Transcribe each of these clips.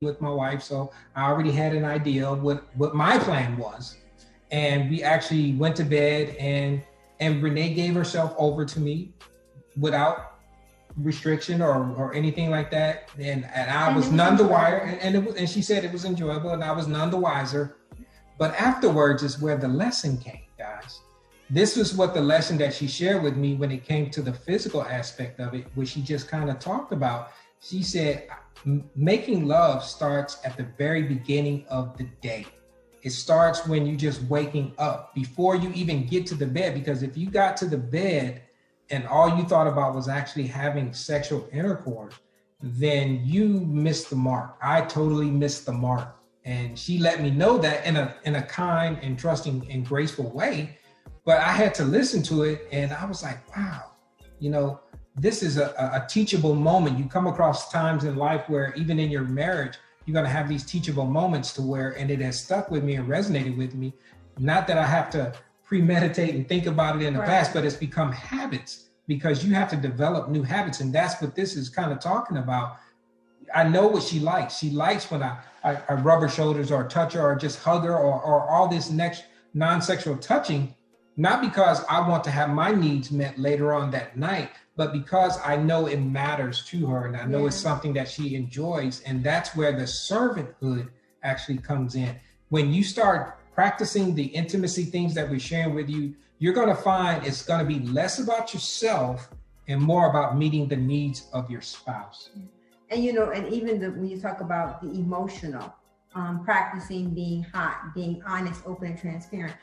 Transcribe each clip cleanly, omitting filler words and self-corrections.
with my wife, so I already had an idea of what my plan was. And we actually went to bed, and Renee gave herself over to me without restriction or anything like that. And I was none the wiser, and she said it was enjoyable, and I was none the wiser. But afterwards is where the lesson came, guys. This was what the lesson that she shared with me when it came to the physical aspect of it, which she just kind of talked about. She said, making love starts at the very beginning of the day. It starts when you just waking up before you even get to the bed, because if you got to the bed and all you thought about was actually having sexual intercourse, then you missed the mark. I totally missed the mark. And she let me know that in a kind and trusting and graceful way. But I had to listen to it, and I was like, wow, this is a teachable moment. You come across times in life where even in your marriage, you're going to have these teachable moments and it has stuck with me and resonated with me. Not that I have to premeditate and think about it in the past, but it's become habits, because you have to develop new habits. And that's what this is kind of talking about. I know what she likes. She likes when I rub her shoulders or touch her or just hug her or all this next non-sexual touching, not because I want to have my needs met later on that night, but because I know it matters to her, and I know it's something that she enjoys. And that's where the servanthood actually comes in. When you start practicing the intimacy things that we're sharing with you, you're going to find it's going to be less about yourself and more about meeting the needs of your spouse. And, and even when you talk about the emotional, practicing being hot, being honest, open, and transparent,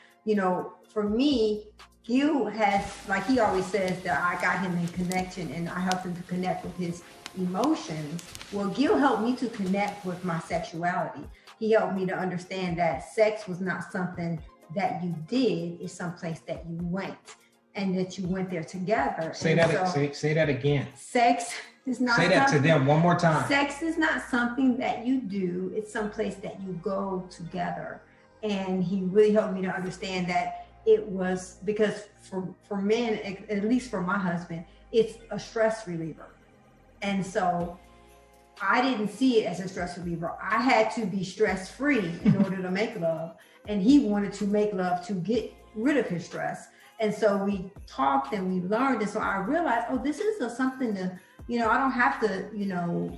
for me, Gil has, like he always says, that I got him in connection and I helped him to connect with his emotions. Well, Gil helped me to connect with my sexuality. He helped me to understand that sex was not something that you did, it's someplace that you went, and that you went there together. Say that again. Sex is not. Say that to them one more time. Sex is not something that you do, it's someplace that you go together. And he really helped me to understand that it was, because for men, at least for my husband, it's a stress reliever. And so I didn't see it as a stress reliever. I had to be stress-free in order to make love. And he wanted to make love to get rid of his stress. And so we talked and we learned. And so I realized, this is something to, I don't have to,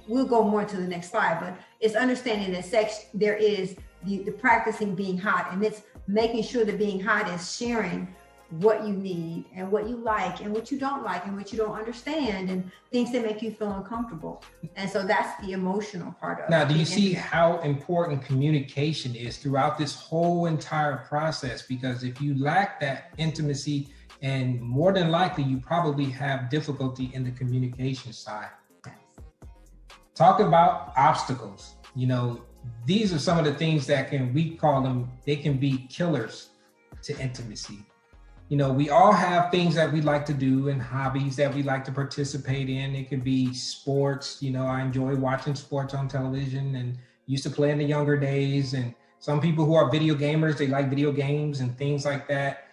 we'll go more to the next slide, but it's understanding that sex, there is the practicing being hot, and it's making sure that being hot is sharing what you need and what you like and what you don't like and what you don't understand and things that make you feel uncomfortable. And so that's the emotional part of it. Now, do you see how important communication is throughout this whole entire process? Because if you lack that intimacy, and more than likely, you probably have difficulty in the communication side. Yes. Talk about obstacles. These are some of the things that we call them, they can be killers to intimacy. We all have things that we like to do and hobbies that we like to participate in. It could be sports. I enjoy watching sports on television and used to play in the younger days. And some people who are video gamers, they like video games and things like that.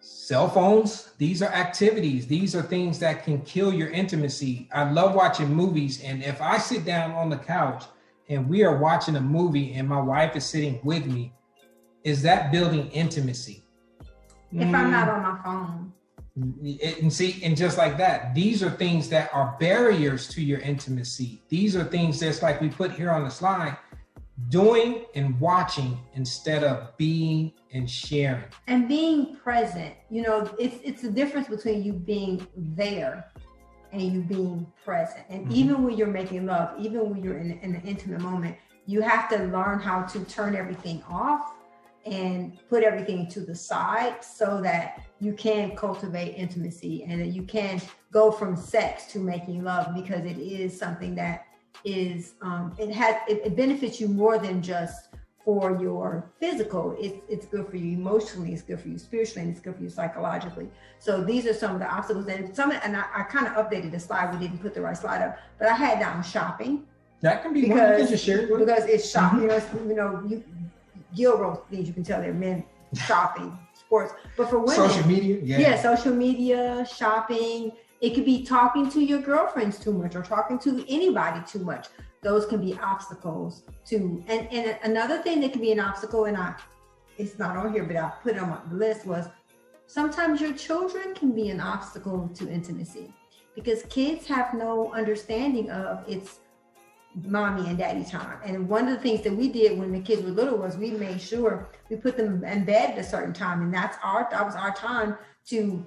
Cell phones, these are activities. These are things that can kill your intimacy. I love watching movies. And if I sit down on the couch and we are watching a movie and my wife is sitting with me, is that building intimacy? If I'm not on my phone. And just like that, these are things that are barriers to your intimacy. These are things that's like we put here on the slide, doing and watching instead of being and sharing. And being present. It's the difference between you being there and you being present. And even when you're making love, even when you're in an intimate moment, you have to learn how to turn everything off and put everything to the side so that you can cultivate intimacy and that you can go from sex to making love, because it is something that is, it benefits you more than just for your physical. It's good for you emotionally, it's good for you spiritually, and it's good for you psychologically. So these are some of the obstacles, and I kind of updated the slide. We didn't put the right slide up, but I had down shopping. That can be because, one you can just share it with. Because it's shopping. Gil wrote things, you can tell they're men shopping, sports, but for women, social media, social media, shopping. It could be talking to your girlfriends too much or talking to anybody too much. those can be obstacles to, and another thing that can be an obstacle, and it's not on here, but I put it on the list, was sometimes your children can be an obstacle to intimacy, because kids have no understanding of it's mommy and daddy time. And one of the things that we did when the kids were little was we made sure we put them in bed at a certain time, and that was our time to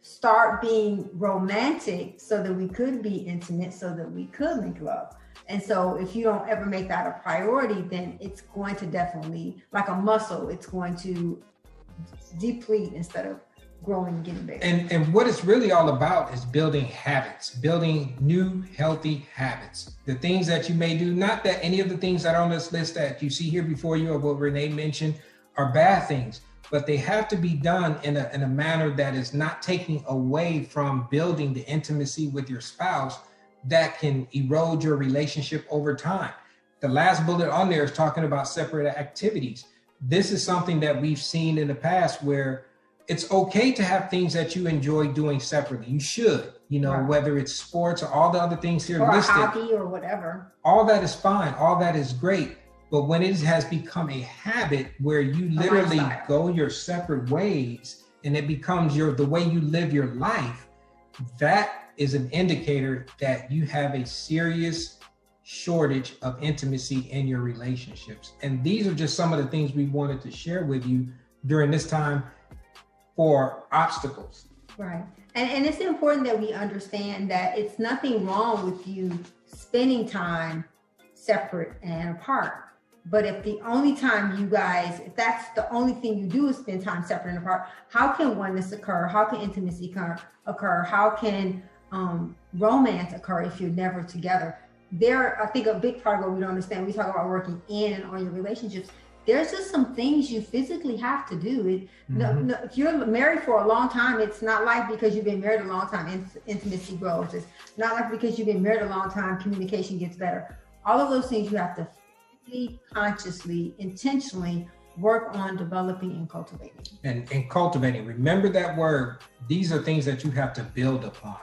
start being romantic, so that we could be intimate, so that we could make love. And so if you don't ever make that a priority, then it's going to definitely, like a muscle, it's going to deplete instead of growing and getting bigger. And what it's really all about is building habits, building new healthy habits. The things that you may do, not that any of the things that are on this list that you see here before you or what Renee mentioned are bad things, but they have to be done in a manner that is not taking away from building the intimacy with your spouse that can erode your relationship over time. The last bullet on there is talking about separate activities. This is something that we've seen in the past where it's okay to have things that you enjoy doing separately. You should, right. Whether it's sports or all the other things here or listed. Or hockey or whatever. All that is fine. All that is great. But when it has become a habit where you literally go your separate ways and it becomes the way you live your life, that is an indicator that you have a serious shortage of intimacy in your relationships. And these are just some of the things we wanted to share with you during this time for obstacles. Right. And it's important that we understand that it's nothing wrong with you spending time separate and apart. But if the only time if that's the only thing you do is spend time separate and apart, how can oneness occur? How can intimacy occur? How can romance occur if you're never together? I think a big part of what we don't understand, we talk about working in and on your relationships. There's just some things you physically have to do. No, if you're married for a long time, it's not like because you've been married a long time, intimacy grows. It's not like because you've been married a long time, communication gets better. All of those things you have to consciously, intentionally work on developing and cultivating. And cultivating, remember that word. These are things that you have to build upon.